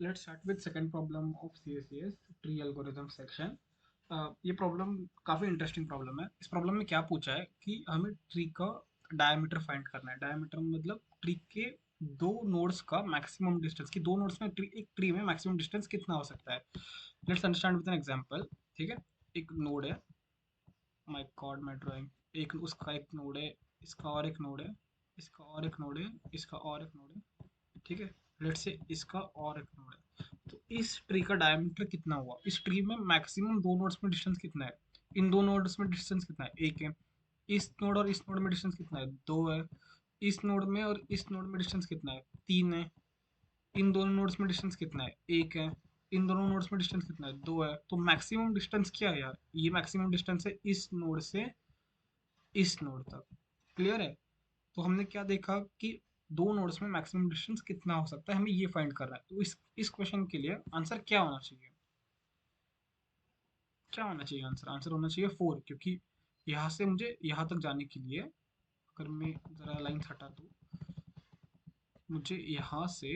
Let's start with second problem of CSCS tree algorithm section. ये problem काफ़ी interesting problem है. इस problem में क्या पूछा है कि हमें ट्री का डायमीटर फाइंड करना है. डायमीटर मतलब ट्री के दो नोड्स का मैक्सिमम डिस्टेंस, कि दो नोड्स में एक ट्री में मैक्सिमम डिस्टेंस कितना हो सकता है. Let's understand with an example. ठीक है, एक नोड है. My God, my drawing. एक उसका एक नोड है, इसका और एक नोड है, इसका और एक नोड है, इसका और एक नोड है. ठीक है, लेट्स से इसका और एक नोड है. तो इस ट्री का डायमीटर कितना हुआ. इस ट्री में मैक्सिमम दो नोड्स में डिस्टेंस कितना है. इन दो नोड्स में डिस्टेंस कितना है, एक है. इस नोड और इस नोड में डिस्टेंस कितना है, दो है. इस नोड में और इस नोड में डिस्टेंस कितना है, तीन है. इन दोनों नोड्स में डिस्टेंस कितना है, एक है. इन दोनों नोड्स में डिस्टेंस कितना है, दो है. तो मैक्सिमम डिस्टेंस क्या है यार, ये मैक्सिमम डिस्टेंस है इस नोड से इस नोड तक. क्लियर है. तो हमने क्या देखा कि दो नोड्स में मैक्सिमम डिस्टेंस कितना हो सकता है, हमें ये फाइंड करना है. तो इस क्वेश्चन के लिए आंसर क्या होना चाहिए, क्या होना चाहिए आंसर. आंसर होना चाहिए 4, क्योंकि यहाँ से मुझे यहाँ तक जाने के लिए, अगर मैं ज़रा लाइन हटा दूँ, मुझे यहाँ से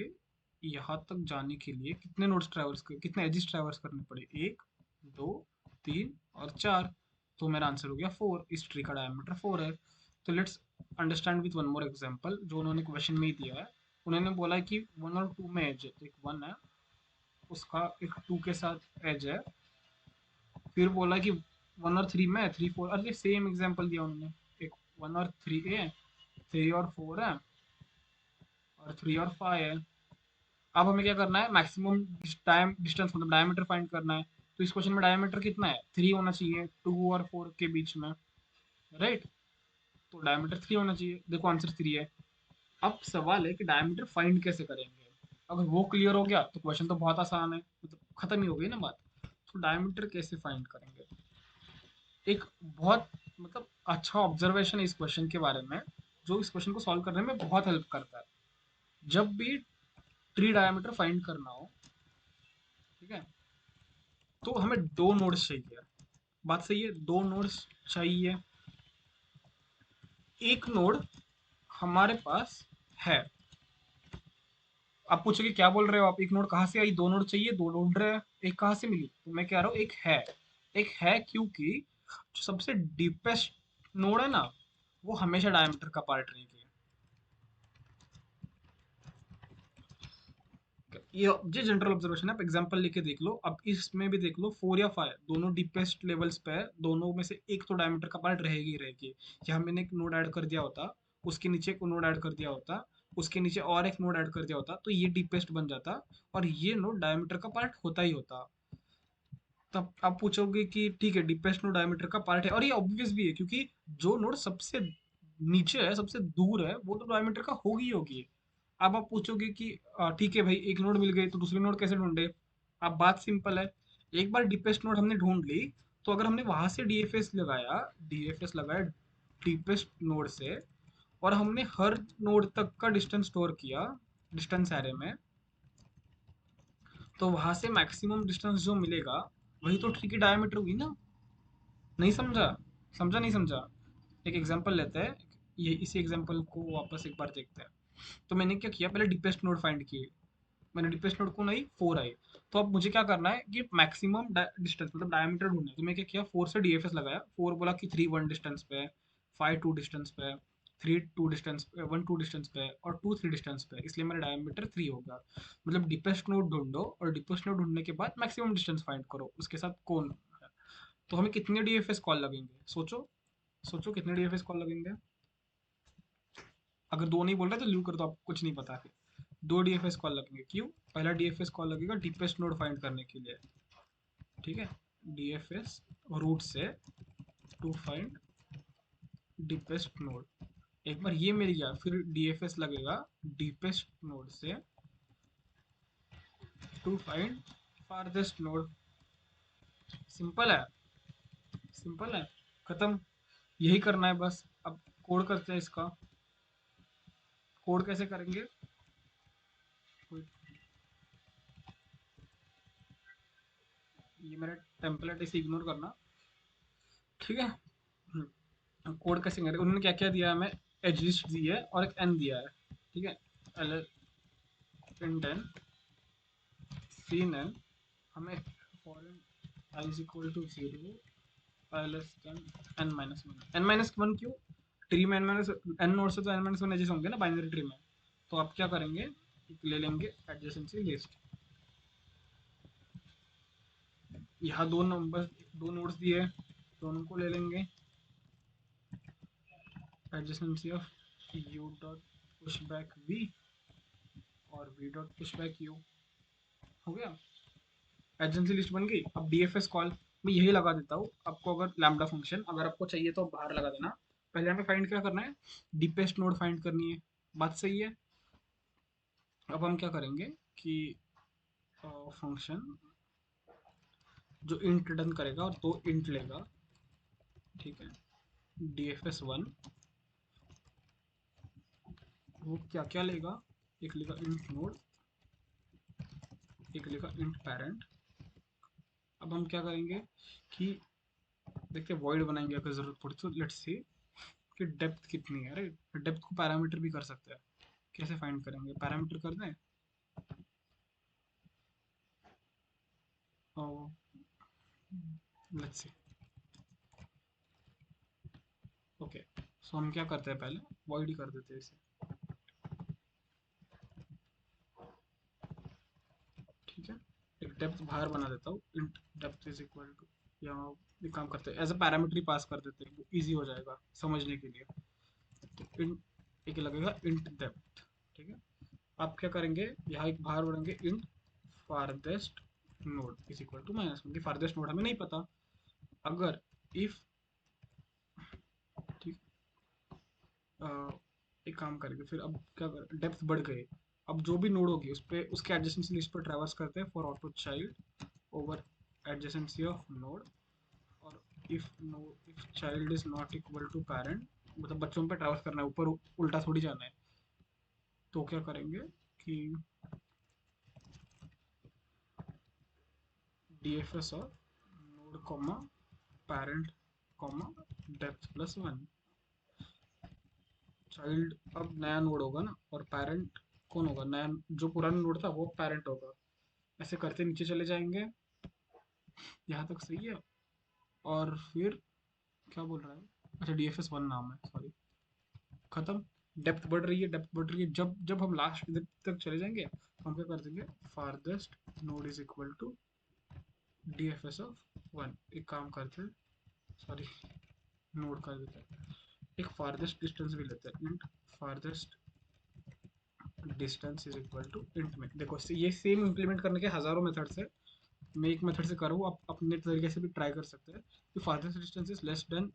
यहाँ तक जाने के लिए कितने नोड्स ट्रैवर्स कर, कितने एजिस ट्रैवर्स करने पड़े, एक, दो, तीन और चार. तो मेरा आंसर हो गया 4. इस ट्री का डायमीटर 4 है. तो let's understand with one more example जो उन्होंने क्वेश्चन में ही दिया है. उन्होंने बोला है कि वन और टू में एज है. तो एक वन है, उसका एक टू के साथ एज है. फिर बोला कि वन और थ्री में, थ्री फोर, अरे सेम एग्जांपल दिया उन्होंने. एक वन और थ्री है, थ्री और फोर है, और थ्री और फाइव है. अब हमें क्या करना है, मैक्सिमम टाइम डिस्टेंस मतलब डायमीटर फाइंड करना है. तो इस क्वेश्चन में डायमीटर कितना है, थ्री होना चाहिए टू और फोर के बीच में, राइट. तो डायमीटर थ्री होना चाहिए. देखो आंसर थ्री है. अब सवाल है कि डायमीटर फाइंड कैसे करेंगे. अगर वो क्लियर हो गया तो क्वेश्चन तो बहुत आसान है, मतलब खत्म ही हो गई ना बात. तो डायमीटर कैसे फाइंड करेंगे. एक बहुत मतलब अच्छा ऑब्जर्वेशन है इस क्वेश्चन के बारे में, जो इस क्वेश्चन को सॉल्व करने में बहुत हेल्प करता है. जब भी ट्री डायमीटर फाइंड करना हो, ठीक है, तो हमें दो नोड्स चाहिए. बात सही है, दो नोड्स चाहिए. एक नोड हमारे पास है. आप पूछोगे क्या बोल रहे हो आप, एक नोड कहाँ से आई, दो नोड चाहिए, दो ढूंढ रहे हैं, एक कहाँ से मिली. तो मैं कह रहा हूँ एक है. एक है क्योंकि जो सबसे डीपेस्ट नोड है ना, वो हमेशा डायमीटर का पार्ट रहेगी. ये जनरल ऑब्जर्वेशन है. आप एग्जांपल लेके देख लो. अब इसमें भी देख लो, फोर या फाइव दोनों डीपेस्ट लेवल्स पे है. दोनों में से एक तो डायमीटर का पार्ट रहेगी ही रहेगी. या मैंने एक नोड ऐड कर दिया होता, उसके नीचे एक नोड ऐड कर दिया होता, उसके नीचे और एक नोड ऐड कर दिया होता, तो ये डीपेस्ट बन जाता, और ये नोड डायमीटर का पार्ट होता ही होता. तब आप पूछोगे कि ठीक है, डीपेस्ट नोड डायमीटर का पार्ट है, और ये ऑब्वियस भी है क्योंकि जो नोड सबसे नीचे है, सबसे दूर है, वो तो डायमीटर का होगी ही होगी. अब आप पूछोगे कि ठीक है भाई, एक नोड मिल गई तो दूसरी नोड कैसे ढूंढे. अब बात सिंपल है. एक बार डीपेस्ट नोड हमने ढूंढ ली, तो अगर हमने वहां से डीएफएस लगाया डीपेस्ट नोड से, और हमने हर नोड तक का डिस्टेंस स्टोर किया डिस्टेंस एरे में, तो वहां से मैक्सिमम डिस्टेंस जो मिलेगा, वही तो ट्री की डायमीटर हुई ना. नहीं समझा, समझा नहीं समझा. एक एग्जांपल लेते हैं, ये इसी एग्जांपल को वापस एक बार देखते हैं. तो मैंने क्या किया, पहले डीपेस्ट नोड फाइंड किए. मैंने डीपेस्ट नोड को नहीं, फोर आई. तो अब मुझे क्या करना है कि मैक्सिमम डिस्टेंस मतलब डायमीटर ढूंढना है. तो मैं क्या किया, फोर से डीएफएस लगाया. फोर बोला कि थ्री वन डिस्टेंस पे है, फाइव टू डिस्टेंस पे है, थ्री टू डिस्टेंस पे, वन टू डिस्टेंस पे है, और टू थ्री डिस्टेंस पे है, इसलिए मेरा डायमीटर थ्री होगा. मतलब डीपेस्ट नोड ढूंढो, और डीपेस्ट नोड ढूंढने के बाद मैक्सिमम डिस्टेंस फाइंड करो, उसके साथ कौन है. तो हमें कितने डीएफएस कॉल लगेंगे, सोचो. सोचो कितने डीएफएस कॉल लगेंगे. अगर दो नहीं बोल रहे तो ल्यू कर दो, आपको कुछ नहीं पता फिर. दो डीएफएस कॉल लगेंगे. क्यों. पहला डीएफएस कॉल लगेगा डीपेस्ट नोड फाइंड करने के लिए. ठीक है, डीएफएस रूट से टू फाइंड डीपेस्ट नोड. एक बार ये मिल गया, फिर डीएफएस लगेगा डीपेस्ट नोड से to find farthest node. Simple है, सिंपल है, खत्म. यही करना है बस. अब कोड करते हैं इसका. कोड कैसे करेंगे. ये मेरा टेम्पलेट, इसे इग्नोर करना. ठीक है. कोड कैसे करेंगे, उन्होंने क्या क्या दिया है हमें. एज लिस्ट दी है और एक एन दिया है. ठीक है, L print N in N हमें for N I is equal to 0 I less than N minus one. N minus one क्यों? ट्री में एन माइनस एन नोड से तो एन माइनस वन एजेस होंगे ना बाइनरी ट्री में। तो आप क्या करेंगे, ले लेंगे एडजेसेंसी लिस्ट। यहाँ दो नंबर, दो नोड्स दिए, दोनों को ले लेंगे adjacency of U dot push back V और V dot push back U. हो गया, एडजेंसी लिस्ट बन गई। अब डीएफएस कॉल मैं यही लगा देता हूँ आपको। अगर लैम्बडा फंक्शन अगर आपको चाहिए तो बाहर लगा देना। पहले हमें फाइंड क्या करना है, डीपेस्ट नोड फाइंड करनी है। बात सही है। अब हम क्या करेंगे कि फंक्शन जो इंट रिटर्न करेगा और दो इंट लेगा, ठीक है। डीएफएस वन वो क्या क्या लेगा, एक लेगा इंट नोड, एक लेगा इंट पेरेंट। अब हम क्या करेंगे कि देखते हैं वॉइड बनाएंगे अगर जरूरत पड़ी तो। लेट्स सी कि डेप्थ कितनी है, राइट। डेप्थ को पैरामीटर भी कर सकते हैं। कैसे फाइंड करेंगे, पैरामीटर कर दें। Let's see, okay. सो हम क्या करते हैं, पहले वॉइड ही कर देते हैं इसे, ठीक है। एक डेप्थ बाहर बना देता हूँ, int depth is equal to, या एक काम करते हैं एज अ पैरामीटर ही पास कर देते हैं, वो इजी हो जाएगा समझने के लिए। तो इंट एक लगेगा इंट डेप्थ, ठीक है। आप क्या करेंगे, यहाँ एक बाहर बढ़ेंगे int farthest node is equal to minus one. Farthest node हमें नहीं पता। अगर इफ, ठीक, एक काम करेंगे फिर। अब क्या कर, डेप्थ बढ़ गई। अब जो भी नोड होगी उस पे उसके एडजेसेंसी लिस्ट पर ट्रैवर्स करते हैं for auto child over adjacency of node. और if child is not equal to parent, मतलब बच्चों पे ट्रैवर्स करना है, ऊपर उल्टा थोड़ी जाना है। तो क्या करेंगे कि DFS of node comma parent comma depth plus one. Child अब नया नोड होगा ना, और पेरेंट कौन होगा, नया जो पुराना नोड था वो पेरेंट होगा। ऐसे करते नीचे चले जाएंगे। यहाँ तक सही है। और फिर क्या बोल रहा है, अच्छा डीएफएस वन नाम है, सॉरी। खत्म। डेप्थ बढ़ रही है, डेप्थ बढ़ रही है। जब जब हम लास्ट डेप्थ तक चले जाएंगे तो हम क्या कर देंगे, farthest node is equal to DFS of one. एक काम करते हैं, सॉरी, नोड कर देते हैं। एक फारदेस्ट डिस्टेंस भी लेते हैं, int farthest distance is equal to int में। देखो ये सेम इम्प्लीमेंट करने के हजारों मेथड्स है। मैं एक मेथड से करूँ, आप अपने तरीके से भी ट्राई कर सकते हैं। कि farthest distance is less than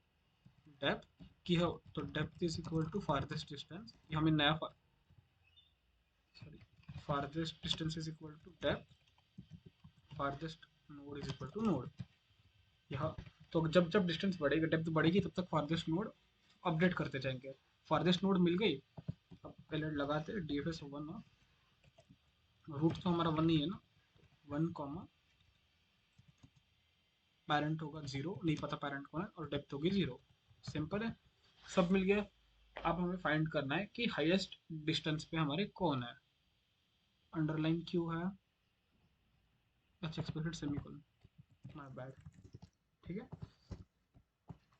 depth की है, तो depth is equal to farthest distance. ये हमें नया sorry, farthest distance is equal to depth, farthest node is equal to node. यहाँ तो जब जब डिस्टेंस बढ़ेगा, डेप्थ बढ़ेगी, तब तक फारदेस्ट नोड अपडेट करते जाएंगे। फारदेस्ट नोड मिल गई। अब पहले लगाते हैं डीएफएस वन, रूट तो हमारा वन ही है ना, वन कॉमा पेरेंट होगा जीरो, नहीं पता पेरेंट कौन है, और डेप्थ होगी जीरो। सिंपल है, सब मिल गया। अब हमें फाइंड करना है कि हाईएस्ट डिस्टेंस पे हमारे कौन है। अंडरलाइन क्यों है, अच्छा एक्सपेक्टेड सेमीकोलन, माय बैड, ठीक है।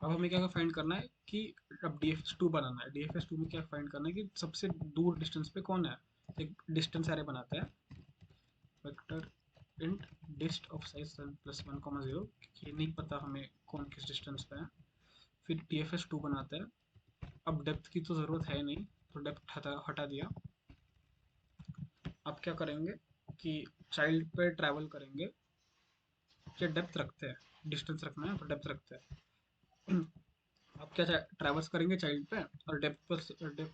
अब हमें क्या फाइंड करना है कि अब डीएफएस टू बनाना है। डीएफएस टू में क्या फाइंड करना है कि सबसे दूर डिस्टेंस पे कौन है। एक डिस्टेंस एरे बनाते हैं, vector int dist of size plus one comma zero. ये नहीं पता हमें कौन किस डिस्टेंस पे है। फिर डीएफएस टू बनाते हैं। अब डेप्थ की तो ज़रूरत है नहीं, तो डेप्थ हटा दिया। अब क्या करेंगे कि चाइल्ड पे ट्रैवल करेंगे, क्या डेप्थ रखते हैं, डिस्टेंस रखना है तो डेप्थ रखते हैं। अब क्या ट्रैवल्स करेंगे चाइल्ड पे, और डेप्थ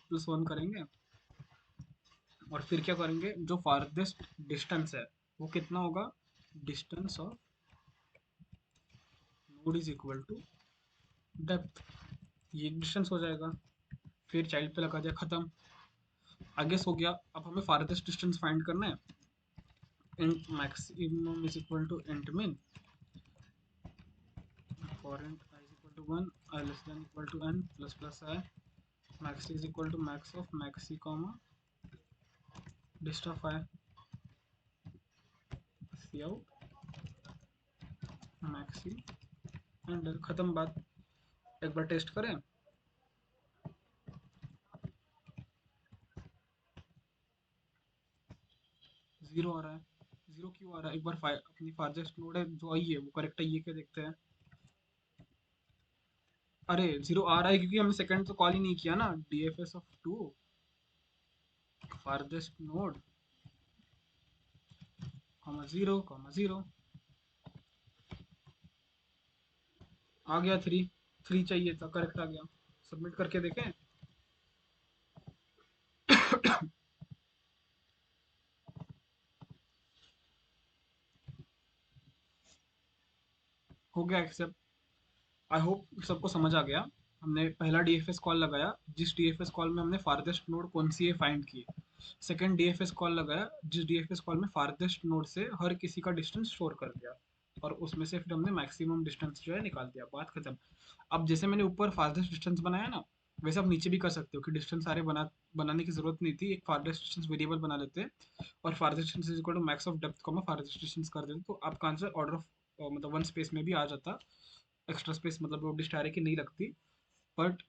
प्लस वन करेंगे। और फिर क्या करेंगे, जो फारदेस्ट डिस्टेंस है वो कितना होगा, distance of node is equal to depth. ये डिस्टेंस हो जाएगा। फिर चाइल्ड पे लगा दिया, खत्म। आगे हो गया। अब हमें फारदेस्ट डिस्टेंस फाइंड करना है। int maximum is equal to int min for int I is equal to 1, I less than equal to n plus plus I, max is equal to max of maxi comma dist of I। C out maxi end खत्म बात। एक बार test करें। Zero आ रहा है। Zero क्यों आ रहा है? एक बार अपनी फारजेस्ट नोड है जो आई है वो करेक्ट है ये क्या देखते हैं। अरे जीरो आ रहा है क्योंकि हमने सेकंड तो कॉल ही नहीं किया ना। DFS of two farthest node comma zero comma zero. आ गया थ्री। थ्री चाहिए था, करेक्ट आ गया। सबमिट करके देखें। हो गया एक्सेप्ट। आई होप सबको समझ आ गया। हमने पहला डीएफएस कॉल लगाया, जिस डीएफएस कॉल में हमने फारदेस्ट नोड कौन सी है फाइंड की। सेकंड डीएफएस कॉल लगाया, जिस डीएफएस कॉल में फारदेस्ट नोड से हर किसी का डिस्टेंस स्टोर कर दिया, और उसमें से फिर हमने मैक्सिमम डिस्टेंस जो है निकाल दिया। बात खत्म। अब जैसे मैंने ऊपर फारदेस्ट डिस्टेंस बनाया ना, वैसे आप नीचे भी कर सकते हो कि डिस्टेंस सारे बनाने की जरूरत नहीं थी। एक फारदेस्ट डिस्टेंस वेरिएबल बना लेते हैं और farthest distance is equal to max of depth comma farthest distance कर देते, तो आपका आंसर ऑर्डर ऑफ मतलब वन स्पेस में भी आ जाता। एक्स्ट्रा स्पेस मतलब वो डिश डायरेक्ट नहीं लगती। But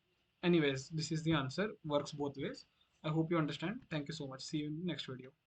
anyways, this is the answer, works both ways. I hope you understand. Thank you so much. See you in the next video.